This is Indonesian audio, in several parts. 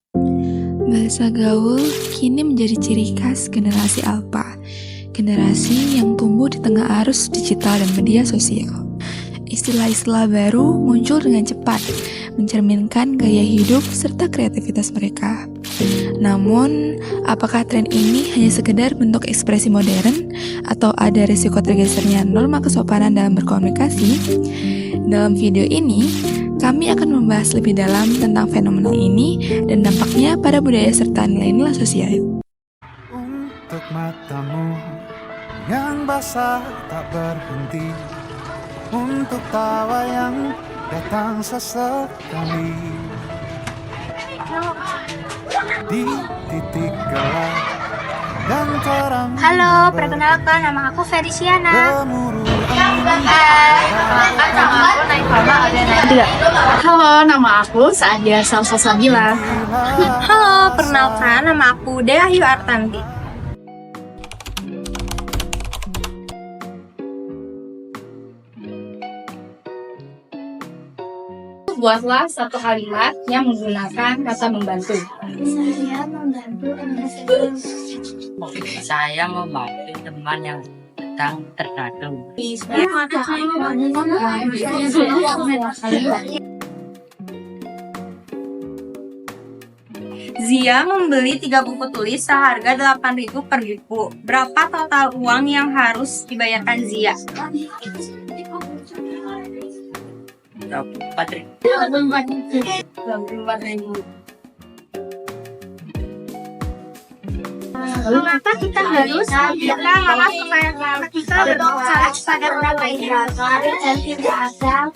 Bahasa gaul kini menjadi ciri khas generasi Alpha, generasi yang tumbuh di tengah arus digital dan media sosial. Istilah-istilah baru muncul dengan cepat, mencerminkan gaya hidup serta kreativitas mereka. Namun, apakah tren ini hanya sekedar bentuk ekspresi modern atau ada risiko tergesernya norma kesopanan dalam berkomunikasi? Dalam video ini, kami akan membahas lebih dalam tentang fenomena ini dan dampaknya pada budaya serta nilai-nilai sosial. Untuk matamu yang basah tak berhenti, untuk tawa yang datang sesekali di titik gelap dan terang. Halo, perkenalkan nama aku Feliciana. Halo, nama aku Saadia Salsabila. Halo, perkenalkan nama aku Deahyu Artanti. Buatlah satu kalimat yang menggunakan kata membantu. Saya membantu teman yang sedang tergantung. Zia membeli 3 buku tulis seharga 8.000 per buku. Berapa total uang yang harus dibayarkan Zia? 24.000. Mengapa kita harus mengalah supaya kita berbicara pada berapa dan tidak ada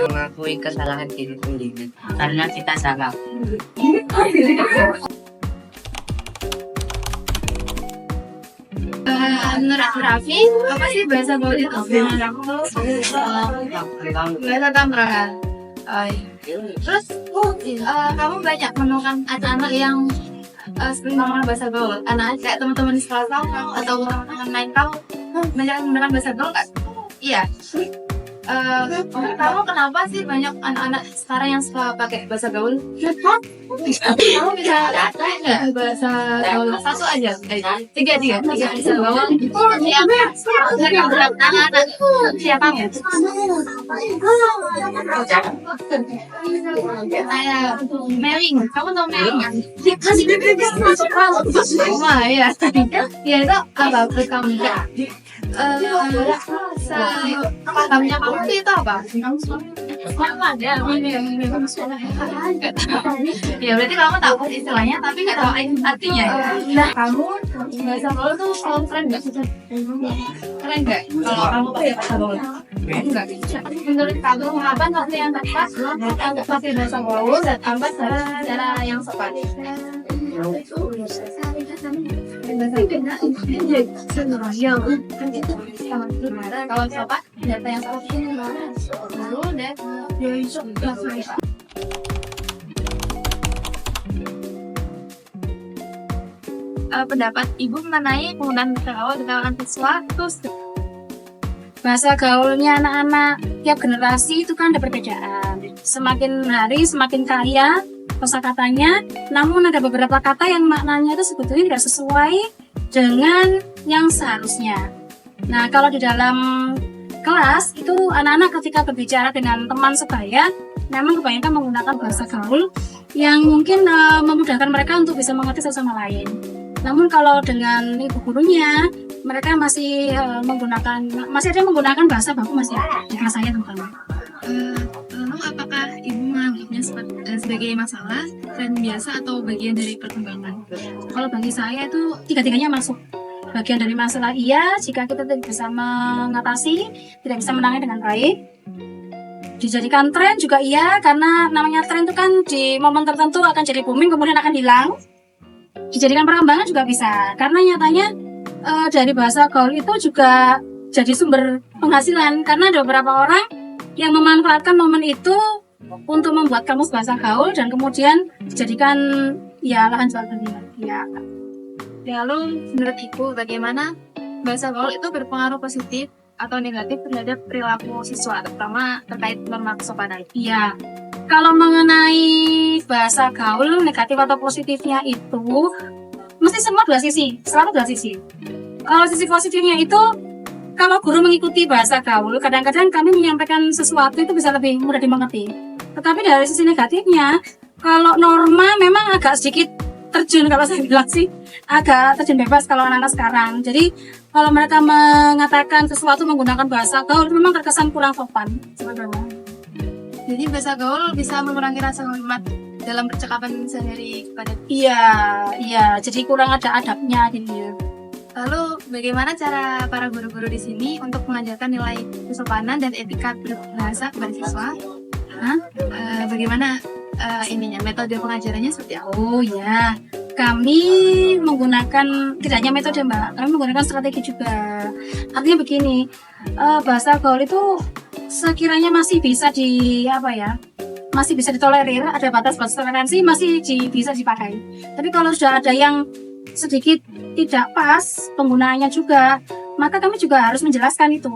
Mengakui kesalahan diri sendiri karena kita salah. Menurut Raffi, apa sih bahasa gaul itu? Bahasa tambahan. Terus, kamu banyak menemukan anak-anak yang sering menggunakan bahasa gaul. Anak kayak teman-teman di sekolah kamu atau teman-teman lain kamu banyak menggunakan bahasa gaul nggak? Iya. Kamu kenapa sih banyak anak-anak sekarang yang suka pakai bahasa gaul? Kamu bisa nggak bahasa gaul satu aja? Tiga bahasa gaul. Dari beberapa anak-anak siapa kamu? Saya Mering, kamu tahu Mering kan? Wah ya, ya itu apa kamu? Pahamnya kamu itu apa? Ya berarti kamu tahu istilahnya tapi nggak tahu artinya. Nah kamu bahasa gaul tuh keren nggak? Keren nggak? Kalau kamu pakai bahasa gaul? Enggak. Menurut kamu apa nanti yang tepat untuk pakai bahasa gaul dan apa cara yang sopan? Kalau sopan data yang pendapat Ibu mengenai penggunaan bahasa gaul di kalangan siswa? bahasa gaulnya anak-anak tiap generasi itu kan ada perbedaan. Semakin hari semakin kaya kosakatanya, namun ada beberapa kata yang maknanya itu sebetulnya tidak sesuai dengan yang seharusnya. Nah, kalau di dalam kelas itu anak-anak ketika berbicara dengan teman sebaya, memang kebanyakan menggunakan bahasa gaul yang mungkin memudahkan mereka untuk bisa mengerti satu sama lain. Namun kalau dengan ibu gurunya, mereka masih ada yang menggunakan bahasa baku masih ada di kelas saya terutama. Lalu apakah Ibu menganggapnya sebagai masalah, tren biasa atau bagian dari perkembangan? Kalau bagi saya itu tiga-tiganya masuk. Bagian dari masalah iya, jika kita tidak bisa mengatasi, tidak bisa menangani dengan baik. Dijadikan tren juga iya, karena namanya tren itu kan di momen tertentu akan jadi booming, kemudian akan hilang. Dijadikan perkembangan juga bisa, karena nyatanya dari bahasa gaul itu juga jadi sumber penghasilan, karena ada beberapa orang yang memanfaatkan momen itu untuk membuat kamus bahasa gaul dan kemudian dijadikan ya lahan jual beli. Lalu menurut Ibu bagaimana bahasa gaul itu berpengaruh positif atau negatif terhadap perilaku siswa, terutama terkait norma kesopanan? Iya. Kalau mengenai bahasa gaul negatif atau positifnya itu mesti semua dua sisi, selalu dua sisi. Kalau sisi positifnya itu kalau guru mengikuti bahasa gaul, kadang-kadang kami menyampaikan sesuatu itu bisa lebih mudah dimengerti. Tetapi dari sisi negatifnya, kalau norma memang agak sedikit terjun, kalau saya bilang sih agak terjun bebas kalau anak-anak sekarang. Jadi kalau mereka mengatakan sesuatu menggunakan bahasa gaul itu memang terkesan kurang sopan sebenarnya. Jadi bahasa gaul bisa mengurangi rasa hormat dalam percakapan sehari kepada. Iya, jadi kurang ada adabnya gitu ya. Lalu bagaimana cara para guru-guru di sini untuk mengajarkan nilai kesopanan dan etika berbahasa kepada siswa? Bagaimana metode pengajarannya seperti apa? Oh ya, kami menggunakan tidak hanya metode Mbak, kami menggunakan strategi juga. Artinya begini, bahasa gaul itu sekiranya masih bisa masih bisa ditolerir, ada batas-batas toleransi masih bisa dipakai. Tapi kalau sudah ada yang sedikit tidak pas penggunaannya juga, maka kami juga harus menjelaskan itu.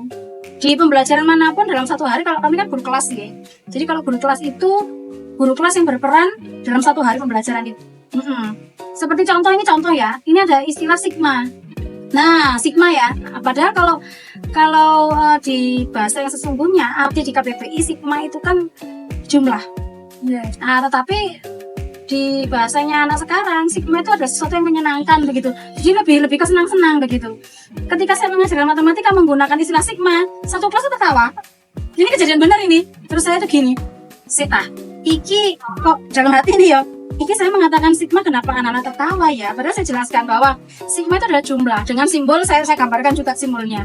Di pembelajaran manapun dalam satu hari, kalau kami kan guru kelas ya. Jadi kalau guru kelas itu guru kelas yang berperan dalam satu hari pembelajaran itu. Seperti contoh ya, ini ada istilah sigma. Nah, sigma ya. Padahal kalau di bahasa yang sesungguhnya, arti di KBBI sigma itu kan jumlah. Nah, tetapi di bahasanya anak sekarang, sigma itu ada sesuatu yang menyenangkan begitu. Jadi lebih ke senang-senang begitu. Ketika saya mengajarkan matematika menggunakan istilah sigma, satu kelas tertawa. Ini kejadian benar ini. Terus saya tuh gini, Sita, iki kok dalam hati ini ya. Iki saya mengatakan sigma, kenapa anak-anak tertawa ya? Padahal saya jelaskan bahwa sigma itu adalah jumlah. Dengan simbol saya gambarkan juga simbolnya.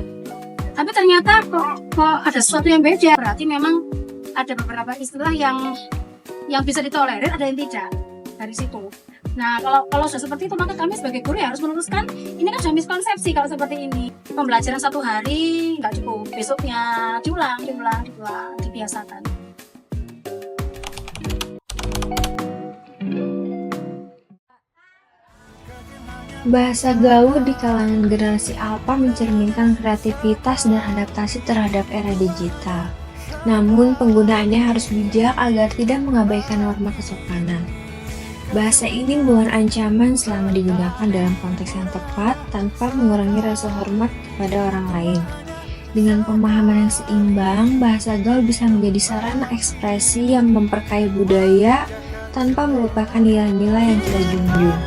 Tapi ternyata kok ada sesuatu yang beda. Berarti memang ada beberapa istilah yang bisa ditolerir, ada yang tidak. Dari situ. Nah, kalau sudah seperti itu, maka kami sebagai guru ya harus meluruskan. Ini kan sudah miskonsepsi kalau seperti ini. Pembelajaran satu hari nggak cukup, besoknya diulang, dibiasakan. Bahasa gaul di kalangan generasi alpha mencerminkan kreativitas dan adaptasi terhadap era digital. Namun, penggunaannya harus bijak agar tidak mengabaikan norma kesopanan. Bahasa ini bukan ancaman selama digunakan dalam konteks yang tepat tanpa mengurangi rasa hormat kepada orang lain. Dengan pemahaman yang seimbang, bahasa gaul bisa menjadi sarana ekspresi yang memperkaya budaya tanpa melupakan nilai-nilai yang kita junjung.